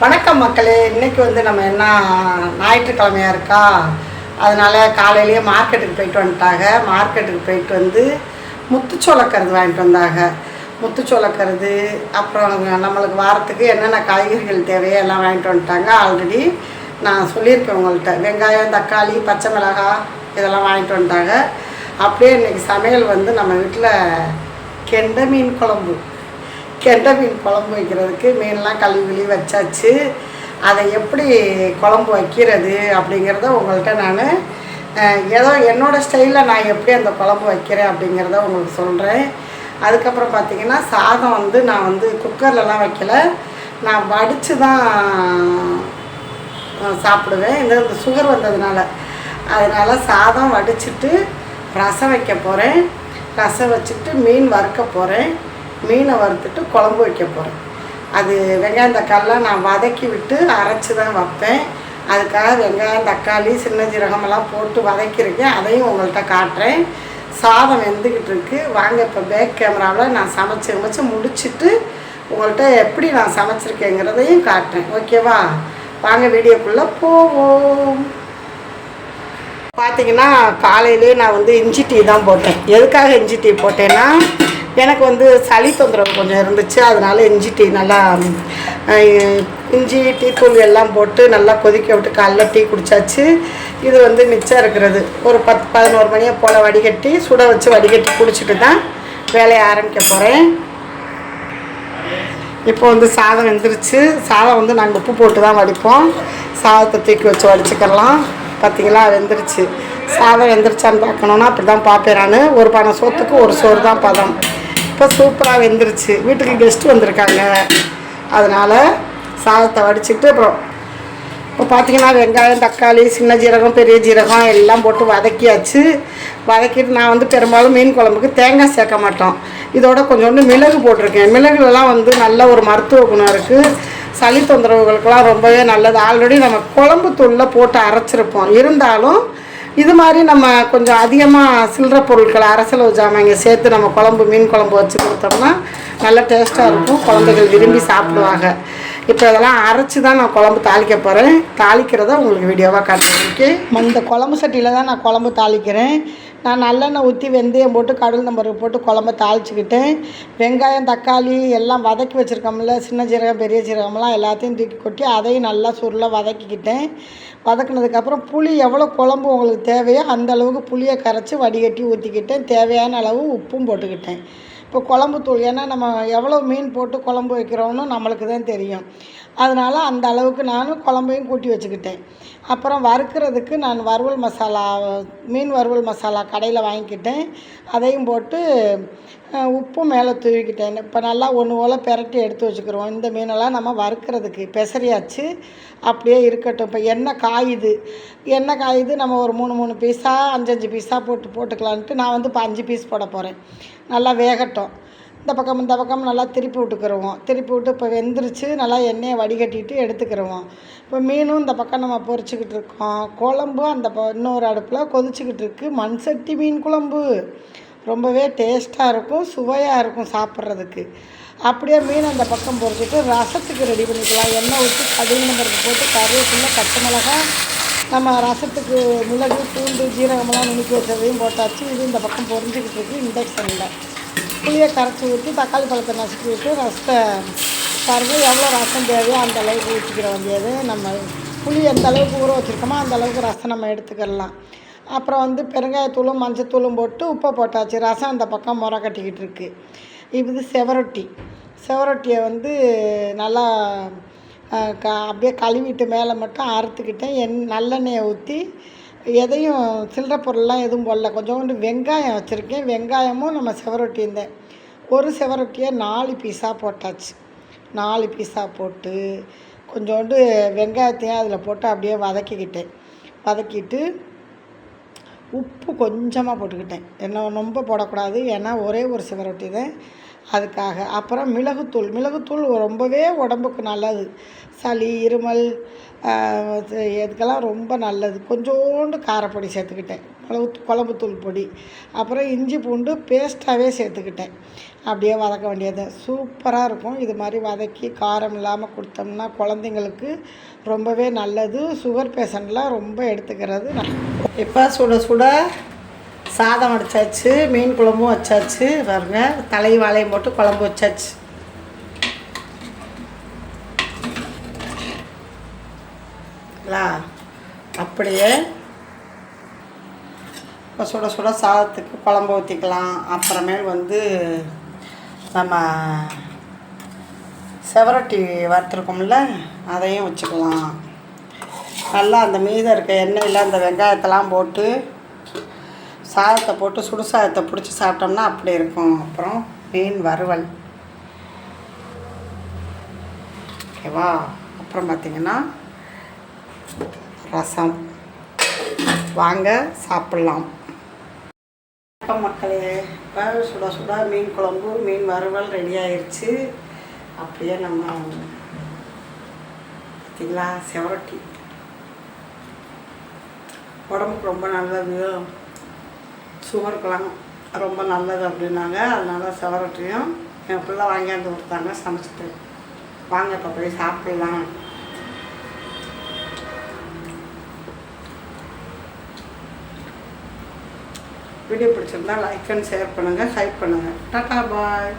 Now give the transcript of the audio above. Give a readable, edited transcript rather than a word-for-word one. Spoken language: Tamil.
வணக்கம் மக்களே. இன்றைக்கி வந்து நம்ம என்ன ஞாயிற்றுக்கிழமையாக இருக்கா, அதனால் காலையிலேயே மார்க்கெட்டுக்கு போயிட்டு வந்துட்டாங்க. மார்க்கெட்டுக்கு போயிட்டு வந்து முத்துச்சோளக்கருது வாங்கிட்டு வந்தாங்க. முத்துச்சோளக்கருது அப்புறம் நம்மளுக்கு வாரத்துக்கு என்னென்ன காய்கறிகள் தேவையோ எல்லாம் வாங்கிட்டு வந்துட்டாங்க. ஆல்ரெடி நான் சொல்லியிருக்கேன் உங்கள்கிட்ட. வெங்காயம், தக்காளி, பச்சை மிளகாய் இதெல்லாம் வாங்கிட்டு வந்துட்டாங்க. அப்படியே இன்றைக்கி சமையல் வந்து நம்ம வீட்டில் கெண்டை மீன் குழம்பு வைக்கிறதுக்கு மீன்லாம் கழுவி வச்சாச்சு. அதை எப்படி குழம்பு வைக்கிறது அப்படிங்கிறத உங்கள்கிட்ட நான் ஏதோ என்னோடய ஸ்டைலில் நான் எப்படி அந்த குழம்பு வைக்கிறேன் அப்படிங்கிறத உங்களுக்கு சொல்கிறேன். அதுக்கப்புறம் பார்த்திங்கன்னா சாதம் வந்து நான் வந்து குக்கர்லலாம் வைக்கலை, நான் வடித்து தான் சாப்பிடுவேன். இந்த சுகர் வந்ததுனால அதனால் சாதம் வடிச்சிட்டு ரசம் வைக்க போகிறேன். ரசம் வச்சுட்டு மீன் வறுக்க போகிறேன். மீனை வறுத்துட்டு குழம்பு வைக்க போகிறேன். அது வெங்காயம் தக்காளிலாம் நான் வதக்கி விட்டு அரைச்சி தான் வைப்பேன். அதுக்காக வெங்காயம், தக்காளி, சின்ன ஜீரகமெல்லாம் போட்டு வதக்கியிருக்கேன். அதையும் உங்கள்கிட்ட காட்டுறேன். சாதம் வெந்துக்கிட்டு இருக்குது. வாங்க இப்போ பேக் கேமராவில் நான் சமைச்சு முடிச்சுட்டு உங்கள்கிட்ட எப்படி நான் சமைச்சிருக்கேங்கிறதையும் காட்டுறேன். ஓகேவா? வாங்க வீடியோக்குள்ளே போவோம். பார்த்திங்கன்னா காலையிலே நான் வந்து இஞ்சி டீ தான் போட்டேன். எதுக்காக இஞ்சி டீ போட்டேன்னா, எனக்கு வந்து சளி தொந்தரவு கொஞ்சம் இருந்துச்சு. அதனால் இஞ்சி டீ நல்லா இஞ்சி டீத்தூள் எல்லாம் போட்டு நல்லா கொதிக்க விட்டு காலைல டீ குடித்தாச்சு. இது வந்து மிச்சம் இருக்கிறது ஒரு 10-11 மணியை போல் வடிகட்டி சுட வச்சு வடிகட்டி குடிச்சிட்டு தான் வேலையை ஆரம்பிக்க போகிறேன். இப்போ வந்து சாதம் வெந்துருச்சு. சாதம் வந்து நாங்கள் உப்பு போட்டு தான் வடிப்போம். சாதத்தை தூக்கி வச்சு வடிச்சுக்கலாம். பார்த்திங்களா, வெந்துருச்சு. சாதம் வெந்துருச்சான்னு பார்க்கணுன்னா அப்படி தான் பார்ப்பேன் நான். ஒரு பானை சோத்துக்கு ஒரு சோறு தான் பதம். இப்போ சூப்பராக வெந்துருச்சு. வீட்டுக்கு கெஸ்ட்டு வந்திருக்காங்க, அதனால் சாதத்தை வடிச்சிட்டு அப்புறம் இப்போ பார்த்திங்கன்னா வெங்காயம், தக்காளி, சின்ன ஜீரகம், பெரிய ஜீரகம் எல்லாம் போட்டு வதக்கியாச்சு. வதக்கிட்டு நான் வந்து பெரும்பாலும் மீன் குழம்புக்கு தேங்காய் சேர்க்க மாட்டோம். இதோட கொஞ்சோண்டு மிளகு போட்டிருக்கேன். மிளகுலாம் வந்து நல்ல ஒரு மருத்துவ குணம் இருக்குது. சளி தொந்தரவுகளுக்கெல்லாம் ரொம்பவே நல்லது. ஆல்ரெடி நம்ம குழம்பு தூளில் போட்டு அரைச்சிருப்போம். இருந்தாலும் இது மாதிரி நம்ம கொஞ்சம் அதிகமாக சில்லற பொருட்களை அரசலவு ஜாமாங்க சேர்த்து நம்ம மீன் குழம்பு வச்சு கொடுத்தோம்னா நல்லா டேஸ்ட்டாக இருக்கும். குழந்தைகள் விரும்பி சாப்பிடுவாங்க. இப்போ இதெல்லாம் அரைச்சி தான் நான் குழம்பு தாளிக்க போகிறேன். தாளிக்கிறத உங்களுக்கு வீடியோவாக காட்டுறேன். இந்த குழம்பு சட்டியில் தான் நான் குழம்பு தாளிக்கிறேன். நான் நல்லெண்ணெய் ஊற்றி வெந்தயம் போட்டு கடல் நம்பருக்கு போட்டு குழம்ப தாளிச்சிக்கிட்டேன். வெங்காயம், தக்காளி எல்லாம் வதக்கி வச்சுருக்கோம்ல, சின்ன ஜீரகம், பெரிய ஜீரகம்லாம் எல்லாத்தையும் தூக்கி கொட்டி அதையும் நல்லா சுருளை வதக்கிக்கிட்டேன். வதக்கினதுக்கப்புறம் புளி எவ்வளோ குழம்பு உங்களுக்கு தேவையோ அந்த அளவுக்கு புளியை கரைச்சி வடிகட்டி ஊற்றிக்கிட்டேன். தேவையான அளவு உப்பும் போட்டுக்கிட்டேன். இப்போ குழம்பு தூள், ஏன்னா நம்ம எவ்வளோ மீன் போட்டு குழம்பு வைக்கிறோன்னு நம்மளுக்கு தான் தெரியும். அதனால் அந்த அளவுக்கு நான் குழம்பையும் கூட்டி வச்சுக்கிட்டேன். அப்புறம் வறுக்கிறதுக்கு நான் வறுவல் மசாலா, மீன் வறுவல் மசாலா கடையில் வாங்கிக்கிட்டேன். அதையும் போட்டு உப்பும் மேலே தூவிக்கிட்டேன். இப்போ நல்லா ஒன்று போல் பெரட்டி எடுத்து வச்சுக்கிறோம். இந்த மீனெல்லாம் நம்ம வறுக்கிறதுக்கு பெசரியாச்சு, அப்படியே இருக்கட்டும். இப்போ எண்ணெய் காயுது. நம்ம ஒரு 3 பீஸாக 5 பீஸாக போட்டுக்கலான்ட்டு நான் வந்து இப்போ 5 பீஸ் போட போகிறேன். நல்லா வேகட்டும். இந்த பக்கம் நல்லா திருப்பி விட்டுக்கிடுவோம். திருப்பி விட்டு இப்போ வெந்துருச்சு. நல்லா எண்ணெயை வடிகட்டிட்டு எடுத்துக்கிடுவோம். இப்போ மீனும் இந்த பக்கம் நம்ம பொரிச்சிக்கிட்டு இருக்கோம். குழம்பும் அந்த இன்னொரு அடுப்பில் கொதிச்சிக்கிட்டு இருக்குது. மண் சட்டி மீன் குழம்பு ரொம்பவே டேஸ்ட்டாக இருக்கும், சுவையாக இருக்கும் சாப்பிட்றதுக்கு. அப்படியே மீன் அந்த பக்கம் பொரிச்சிட்டு ரசத்துக்கு ரெடி பண்ணிக்கலாம். எண்ணெய் ஊற்றி கடல் நம்பருக்கு போட்டு கருவேப்பிலை, பச்சை மிளகாய், நம்ம ரசத்துக்கு மிளகு, பூண்டு, ஜீரகமெல்லாம் நுணுக்கி வச்சதையும் போட்டாச்சு. இது இந்த பக்கம் பொரிஞ்சிக்கிட்டு இருக்குது. இண்டக்ஷனில் புளியை கரைச்சி ஊற்றி தக்காளி பழத்தை நசுக்கி விட்டு ரசத்தை பாருங்கள், எவ்வளோ ரசம் தேவையோ அந்த அளவுக்கு ஊற்றிக்கிற வேண்டியது. நம்ம புளி எந்த அளவுக்கு ஊற வச்சுருக்கோமோ அந்த அளவுக்கு ரசம் நம்ம எடுத்துக்கிடலாம். அப்புறம் வந்து பெருங்காயத்தூளும் மஞ்சத்தூளும் போட்டு உப்பை போட்டாச்சு. ரசம் அந்த பக்கம் முறை கட்டிக்கிட்டு இருக்குது. இது செவரொட்டியை வந்து நல்லா அப்படியே கழுவிட்டு மேலே மட்டும் அறுத்துக்கிட்டேன். நல்லெண்ணெயை ஊற்றி எதையும் சில்லற பொருள்லாம் எதுவும் போடல. கொஞ்சோண்டு வெங்காயம் வச்சுருக்கேன். வெங்காயமும் நம்ம செவரொட்டி இருந்தேன். ஒரு செவரொட்டியை 4 பீஸாக போட்டாச்சு. 4 பீஸாக போட்டு கொஞ்சோண்டு வெங்காயத்தையும் அதில் போட்டு அப்படியே வதக்கிட்டு உப்பு கொஞ்சமாக போட்டுக்கிட்டேன். என்ன ரொம்ப போடக்கூடாது, ஏன்னா ஒரே ஒரு செவரொட்டி தான், அதுக்காக. அப்புறம் மிளகுத்தூள் ரொம்பவே உடம்புக்கு நல்லது. சளி, இருமல் இதுக்கெல்லாம் ரொம்ப நல்லது. கொஞ்சோண்டு காரப்பொடி சேர்த்துக்கிட்டேன், குழம்புத்தூள் பொடி. அப்புறம் இஞ்சி பூண்டு பேஸ்ட்டாகவே சேர்த்துக்கிட்டேன். அப்படியே வதக்க வேண்டியது. சூப்பராக இருக்கும். இது மாதிரி வதக்கி காரம் இல்லாமல் கொடுத்தோம்னா குழந்தைங்களுக்கு ரொம்பவே நல்லது. சுகர் பேஷண்ட்லாம் ரொம்ப எடுத்துக்கிறது. இப்போ சுட சுட சாதம் வடிச்சாச்சு, மீன் குழம்பும் வச்சாச்சு. பாருங்க, தலை வாழையும் போட்டு குழம்பு வச்சாச்சு. அப்படியே இப்போ சுட சுட சாதத்துக்கு குழம்பு ஊற்றிக்கலாம். அப்புறமேல் வந்து நம்ம செவரொட்டி வறுத்துருக்கோம்ல, அதையும் வச்சுக்கலாம். நல்லா அந்த மீதம் இருக்க எண்ணெயில் அந்த வெங்காயத்தெல்லாம் போட்டு சாதத்தை போட்டு சுடு சாதத்தை பிடிச்சி சாப்பிட்டோம்னா அப்படி இருக்கும். அப்புறம் மீன் வறுவல், ஓகேவா? அப்புறம் பார்த்திங்கன்னா ரசம். வாங்க சாப்பிட்லாம். மக்களே, இப்போ சுட சுட மீன் குழம்பு மீன் வறுவல் ரெடி ஆயிடுச்சு. அப்படியே நம்ம பார்த்திங்களா செவரொட்டி உடம்புக்கு ரொம்ப நல்லது, சுகருக்கெல்லாம் ரொம்ப நல்லது அப்படின்னாங்க. அதனால் செவரொட்டியும் என் பிள்ளை வாங்கியாந்து கொடுத்தாங்க சமைச்சிட்டு. வாங்க இப்போ போய் சாப்பிட்லாம். வீடியோ பிடிச்சிருந்தா லைக் அண்ட் ஷேர் பண்ணுங்கள், ஹைப் பண்ணுங்கள். டாடா பாய்.